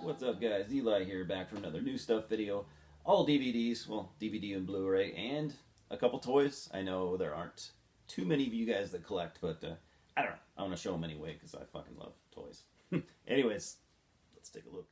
What's up, guys? Eli here, back for another new stuff video. All DVDs, well, DVD and Blu-ray, and a couple toys. I know there aren't too many of you guys that collect, but I don't know. I want to show them anyway because I fucking love toys. Anyways, let's take a look.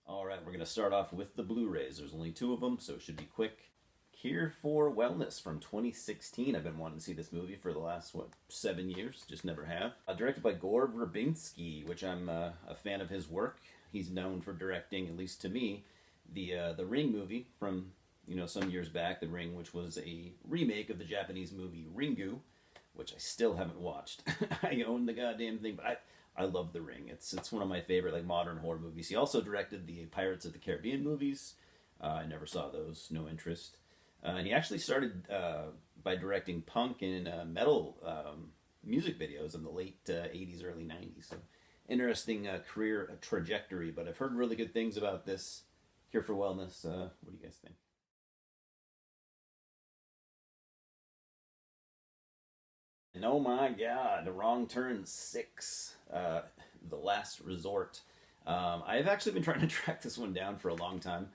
All right, we're going to start off with the Blu-rays. There's only two of them, so it should be quick. Cure for Wellness from 2016. I've been wanting to see this movie for the last, 7 years? Just never have. Directed by Gore Verbinski, which I'm a fan of his work. He's known for directing, at least to me, the Ring movie from, some years back. The Ring, which was a remake of the Japanese movie Ringu, which I still haven't watched. I own the goddamn thing, but I love The Ring. It's one of my favorite modern horror movies. He also directed the Pirates of the Caribbean movies. I never saw those. No interest. And he actually started by directing punk and metal music videos in the late 80s, early 90s. So interesting career trajectory, but I've heard really good things about this Cure for Wellness. What do you guys think? And oh my god, Wrong Turn 6, The Last Resort. I've actually been trying to track this one down for a long time.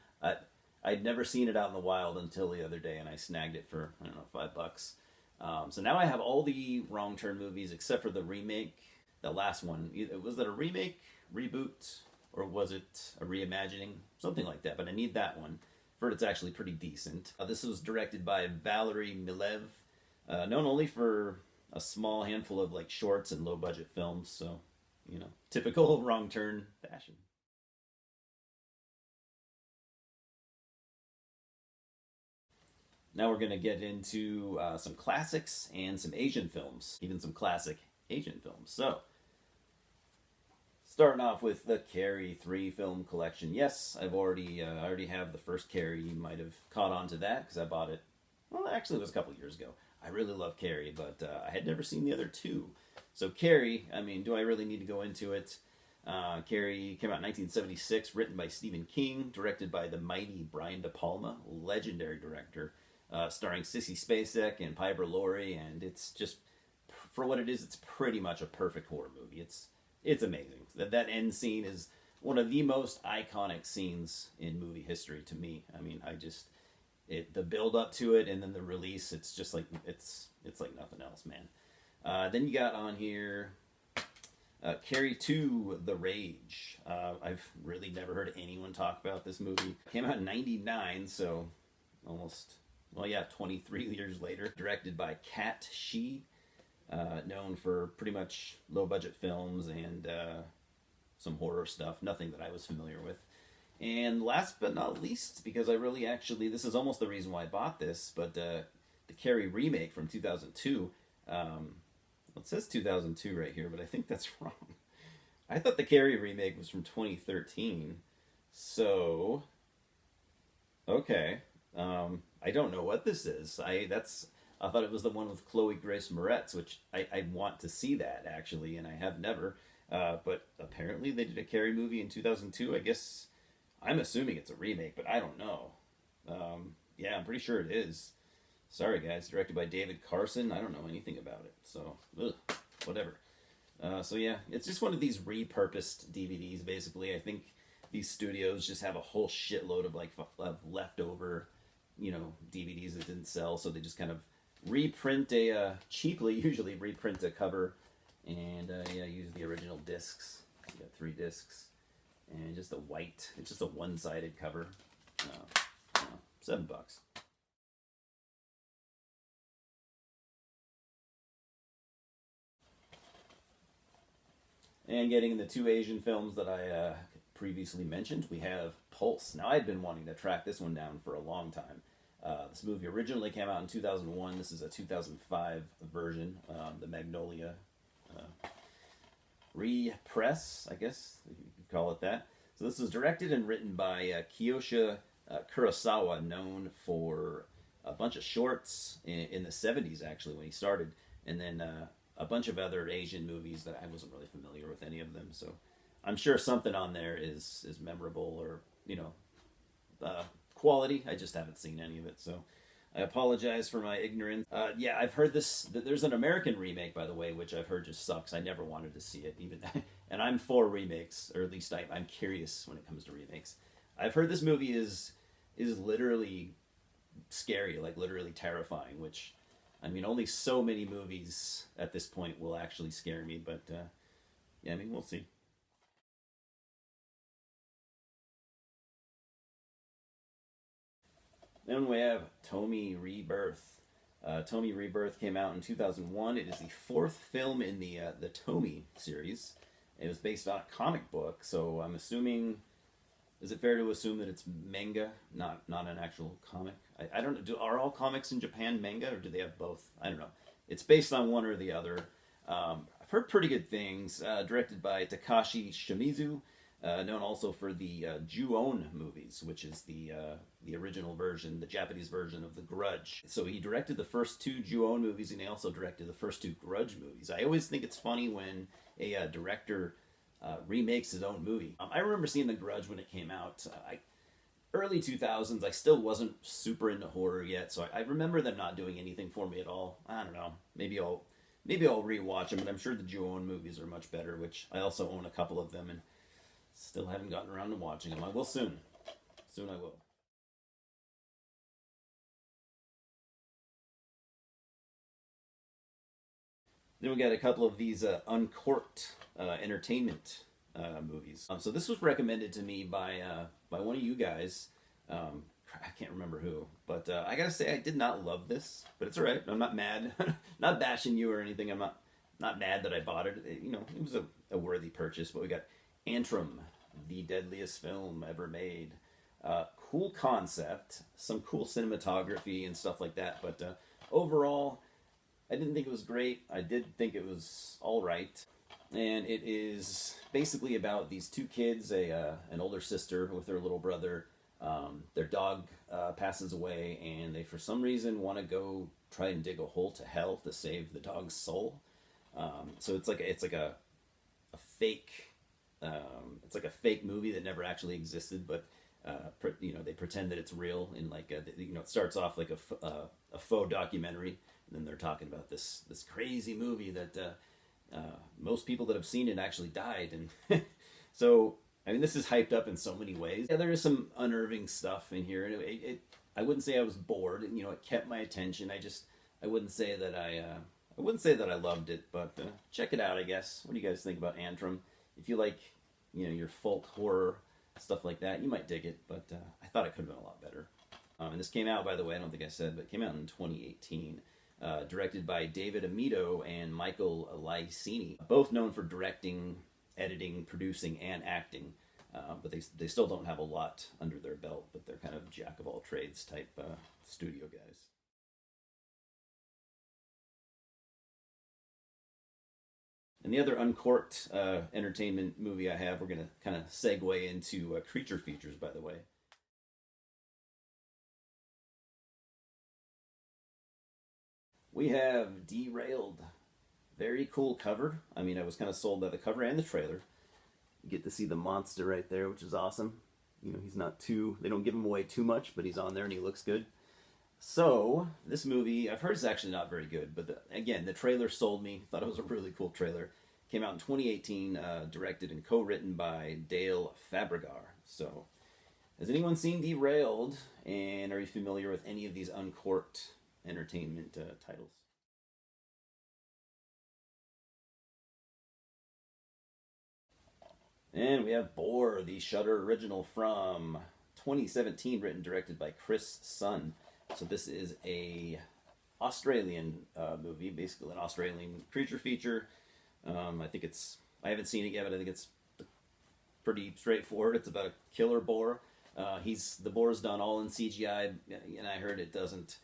I'd never seen it out in the wild until the other day, and I snagged it for, I don't know, $5. So now I have all the Wrong Turn movies except for the remake, the last one. Was that a remake, reboot, or was it a reimagining? Something like that, but I need that one. I've heard it's actually pretty decent. This was directed by Valery Milev, known only for a small handful of shorts and low budget films, so, typical Wrong Turn fashion. Now we're going to get into some classics and some Asian films, even some classic Asian films. So, starting off with the Carrie 3 film collection. Yes, I already have the first Carrie. You might have caught on to that because I bought it, well, actually it was a couple years ago. I really love Carrie, but I had never seen the other two. So Carrie, I mean, do I really need to go into it? Carrie came out in 1976, written by Stephen King, directed by the mighty Brian De Palma, legendary director. Starring Sissy Spacek and Piper Laurie, and it's just, for what it is, it's pretty much a perfect horror movie. It's amazing. That end scene is one of the most iconic scenes in movie history to me. I mean, the build up to it and then the release, it's just like it's like nothing else, man. Then you got on here Carrie 2, The Rage. I've really never heard anyone talk about this movie. It came out in 99, so almost, 23 years later. Directed by Kat Shee, known for pretty much low-budget films and some horror stuff. Nothing that I was familiar with. And last but not least, because I really this is almost the reason why I bought this, but the Carrie remake from 2002. It says 2002 right here, but I think that's wrong. I thought the Carrie remake was from 2013. So, okay. I don't know what this is. I thought it was the one with Chloe Grace Moretz, which I want to see that actually, and I have never. But apparently they did a Carrie movie in 2002. I guess I'm assuming it's a remake, but I don't know. Yeah, I'm pretty sure it is. Sorry guys, directed by David Carson. I don't know anything about it, so whatever. So yeah, it's just one of these repurposed DVDs. Basically, I think these studios just have a whole shitload of leftover DVDs that didn't sell, so they just kind of reprint usually reprint a cover, and use the original discs. You got 3 discs, and just it's just a one-sided cover. $7. And getting in the 2 Asian films that I previously mentioned, we have Pulse. Now, I'd been wanting to track this one down for a long time. This movie originally came out in 2001. This is a 2005 version, the Magnolia repress, I guess you could call it that. So this was directed and written by Kiyoshi Kurosawa, known for a bunch of shorts in the 70s, actually, when he started, and then a bunch of other Asian movies that I wasn't really familiar with any of them. So I'm sure something on there is memorable or, quality. I just haven't seen any of it. So I apologize for my ignorance. Yeah, I've heard this. There's an American remake, by the way, which I've heard just sucks. I never wanted to see it, even. And I'm for remakes, or at least I'm curious when it comes to remakes. I've heard this movie is literally scary, like literally terrifying. Which, I mean, only so many movies at this point will actually scare me. But yeah, I mean, we'll see. Then we have Tommy Rebirth. Tommy Rebirth came out in 2001. It is the fourth film in the Tommy series. It was based on a comic book, so I'm assuming. Is it fair to assume that it's manga, not an actual comic? I don't know. Are all comics in Japan manga, or do they have both? I don't know. It's based on one or the other. I've heard pretty good things. Directed by Takashi Shimizu, known also for the Ju-on movies, which is the original version, the Japanese version of The Grudge. So he directed the first two Ju-on movies, and he also directed the first two Grudge movies. I always think it's funny when a director remakes his own movie. I remember seeing The Grudge when it came out. Early 2000s, I still wasn't super into horror yet, so I remember them not doing anything for me at all. I don't know. Maybe I'll rewatch them, but I'm sure the Ju-on movies are much better, which I also own a couple of them and still haven't gotten around to watching them. I will soon. Soon I will. Then we got a couple of these uncorked entertainment movies. So this was recommended to me by one of you guys. I can't remember who, but I gotta say I did not love this, but it's all right. I'm not mad, not bashing you or anything. I'm not mad that I bought it. It was a worthy purchase. But we got Antrim, the deadliest film ever made. Cool concept, some cool cinematography and stuff like that. But overall, I didn't think it was great. I did think it was all right. And it is basically about these two kids, an older sister with her little brother. Their dog passes away, and they for some reason want to go try and dig a hole to hell to save the dog's soul. So it's like a fake. It's like a fake movie that never actually existed, but they pretend that it's real. And it starts off like a faux documentary, and then they're talking about this crazy movie that most people that have seen it actually died. And so I mean, this is hyped up in so many ways. Yeah, there is some unnerving stuff in here. I wouldn't say I was bored. It kept my attention. I wouldn't say that I loved it, but check it out, I guess. What do you guys think about Antrim? If you like, your folk horror stuff like that, you might dig it. But I thought it could have been a lot better. And this came out, by the way, I don't think I said, but it came out in 2018. Directed by David Amito and Michael Licini, both known for directing, editing, producing, and acting. But they still don't have a lot under their belt, but they're kind of jack of all trades type studio guys. And the other uncorked entertainment movie I have, we're going to kind of segue into creature features, by the way. We have Derailed. Very cool cover. I mean, I was kind of sold by the cover and the trailer. You get to see the monster right there, which is awesome. He's not too, they don't give him away too much, but he's on there and he looks good. So, this movie, I've heard it's actually not very good, but again, the trailer sold me. Thought it was a really cool trailer. Came out in 2018, directed and co-written by Dale Fabregar. So, has anyone seen Derailed? And are you familiar with any of these uncorked entertainment titles? And we have Boar, the Shutter original from 2017, written and directed by Chris Sun. So this is a Australian movie, basically an Australian creature feature. I haven't seen it yet, but I think it's pretty straightforward. It's about a killer boar. The boar is done all in CGI, and I heard it doesn't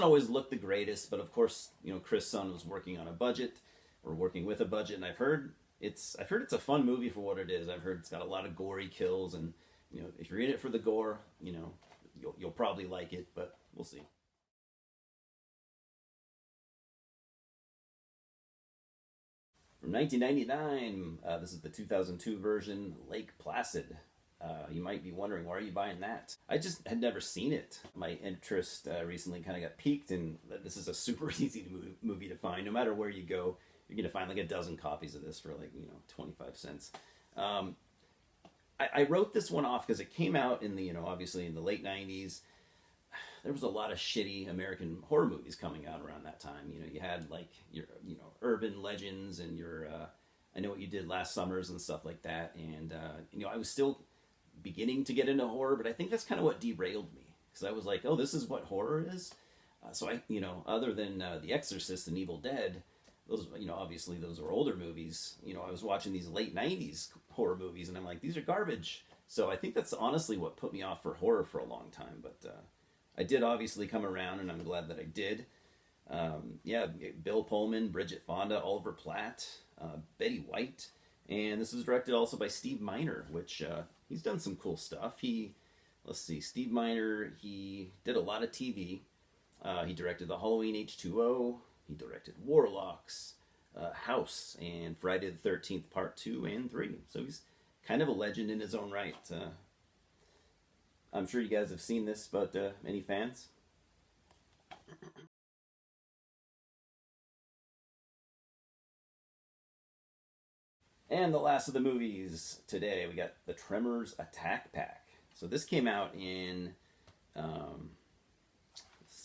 always look the greatest, but of course, Chris Sun was working on a budget, or working with a budget, and I've heard it's a fun movie for what it is. I've heard it's got a lot of gory kills, and if you're in it for the gore, you'll probably like it, but we'll see. From 1999, this is the 2002 version, Lake Placid. You might be wondering, why are you buying that? I just had never seen it. My interest recently kind of got piqued, and this is a super easy movie to find. No matter where you go, you're gonna find like a dozen copies of this for like 25 cents. I wrote this one off because it came out in the obviously in the late '90s. There was a lot of shitty American horror movies coming out around that time. You had like your urban legends and your I Know What You Did Last Summers and stuff like that. And I was still beginning to get into horror, but I think that's kind of what derailed me, because I was like, oh, this is what horror is. So I other than The Exorcist and Evil Dead, those obviously those are older movies. I was watching these late '90s horror movies, and I'm like, these are garbage. So I think that's honestly what put me off for horror for a long time. But I did obviously come around, and I'm glad that I did. Yeah, Bill Pullman, Bridget Fonda, Oliver Platt, Betty White, and this was directed also by Steve Miner, which he's done some cool stuff. Let's see, Steve Miner, he did a lot of TV. He directed the Halloween H2O. He directed Warlocks, House, and Friday the 13th Part 2 and 3. So he's kind of a legend in his own right. I'm sure you guys have seen this, but any fans? And the last of the movies today, we got the Tremors Attack Pack. So this came out in,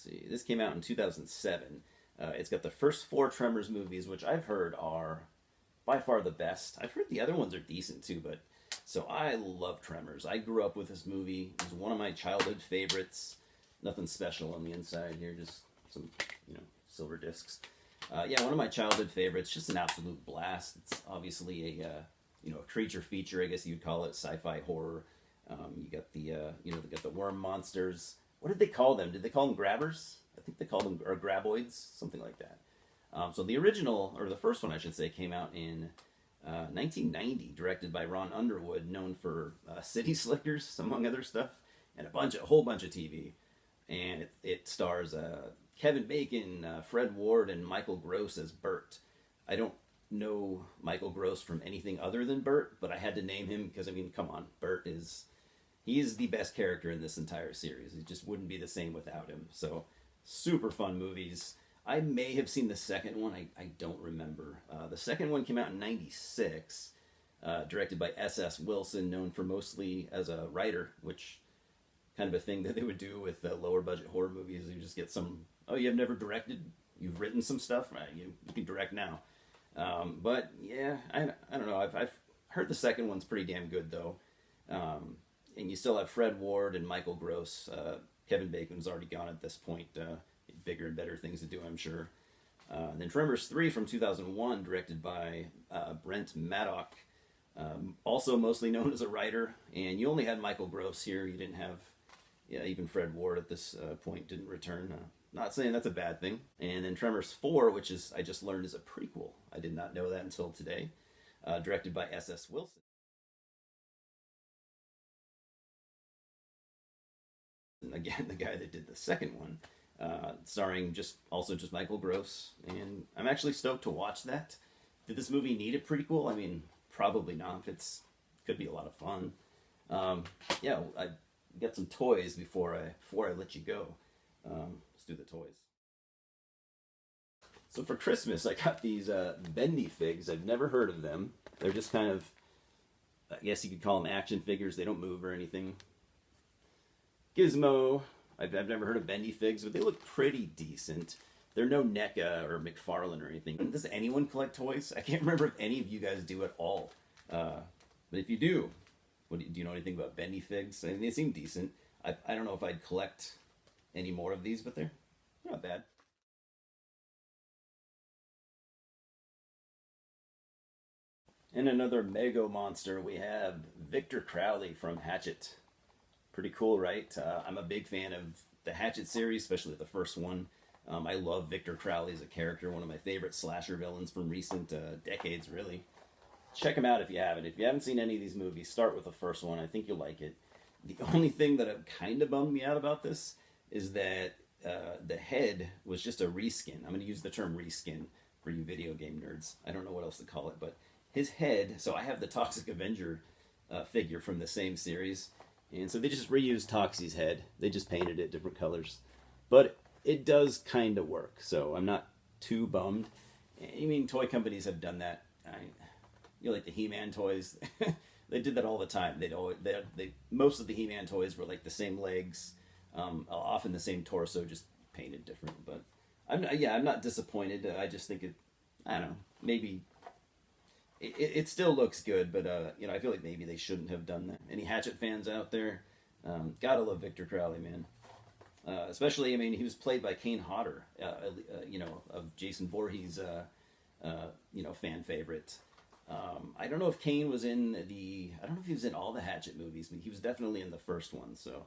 this came out in 2007. It's got the first four Tremors movies, which I've heard are by far the best. I've heard the other ones are decent too, but so I love Tremors. I grew up with this movie. It was one of my childhood favorites. Nothing special on the inside here, just some, silver discs. Yeah, one of my childhood favorites. Just an absolute blast. It's obviously a creature feature, I guess you'd call it, sci-fi horror. You got they got the worm monsters. What did they call them? Did they call them grabbers? I think they called them or graboids, something like that. So the original, or the first one I should say, came out in 1990, directed by Ron Underwood, known for City Slickers, among other stuff, and a whole bunch of TV. And it stars Kevin Bacon, Fred Ward, and Michael Gross as Bert. I don't know Michael Gross from anything other than Bert, but I had to name him because, come on, he's the best character in this entire series. It just wouldn't be the same without him. So, super fun movies. I may have seen the second one. I don't remember. The second one came out in '96, directed by S.S. Wilson, known for mostly as a writer, which kind of a thing that they would do with lower budget horror movies. You just get you've never directed? You've written some stuff? Right, you can direct now. But yeah, I don't know. I've heard the second one's pretty damn good, though. And you still have Fred Ward and Michael Gross. Kevin Bacon's already gone at this point. Bigger and better things to do, I'm sure. Then Tremors 3 from 2001, directed by Brent Maddock, also mostly known as a writer. And you only had Michael Gross here. You didn't have, even Fred Ward at this point didn't return. Not saying that's a bad thing. And then Tremors 4, which I just learned is a prequel. I did not know that until today. Directed by S.S. Wilson. And again, the guy that did the second one. Starring just Michael Gross, and I'm actually stoked to watch that. Did this movie need a prequel? Probably not. Could be a lot of fun. Yeah, I got some toys before I let you go. Let's do the toys. So for Christmas, I got these bendy figs. I've never heard of them. They're just kind of, I guess you could call them action figures. They don't move or anything. Gizmo. I've never heard of bendy figs, but they look pretty decent. They're no NECA or McFarlane or anything. Does anyone collect toys? I can't remember if any of you guys do at all. But if you do, do you know anything about bendy figs? They seem decent. I don't know if I'd collect any more of these, but they're not bad. And another Mego monster, we have Victor Crowley from Hatchet. Pretty cool, right? I'm a big fan of the Hatchet series, especially the first one. I love Victor Crowley as a character, one of my favorite slasher villains from recent decades, really. Check him out if you haven't. If you haven't seen any of these movies, start with the first one. I think you'll like it. The only thing that kind of bummed me out about this is that the head was just a reskin. I'm going to use the term reskin for you video game nerds. I don't know what else to call it, but his head, so I have the Toxic Avenger figure from the same series. And so they just reused Toxie's head. They just painted it different colors. But it does kind of work, so I'm not too bummed. I mean, toy companies have done that. Like the He-Man toys. They did that all the time. Most of the He-Man toys were like the same legs, often the same torso, just painted different. But I'm not disappointed. I just think I don't know, maybe it still looks good, but I feel like maybe they shouldn't have done that. Any Hatchet fans out there? Gotta love Victor Crowley, man. Especially, I mean, he was played by Kane Hodder, of Jason Voorhees, fan favorite. I don't know if Kane was in I don't know if he was in all the Hatchet movies, but he was definitely in the first one. So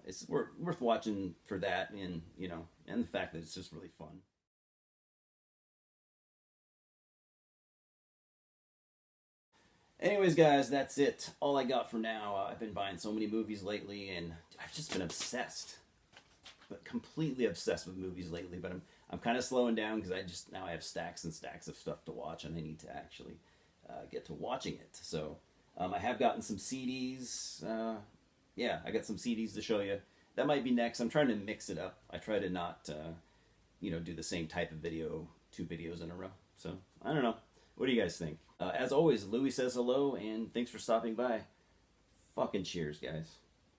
it's worth watching for that, and the fact that it's just really fun. Anyways, guys, that's it. All I got for now. I've been buying so many movies lately, and I've just been obsessed, but completely obsessed with movies lately. But I'm kind of slowing down because I have stacks and stacks of stuff to watch, and I need to actually get to watching it. So I have gotten some CDs. I got some CDs to show you. That might be next. I'm trying to mix it up. I try to not do the same type of video, 2 videos in a row. So I don't know. What do you guys think? As always, Louis says hello, and thanks for stopping by. Fucking cheers, guys.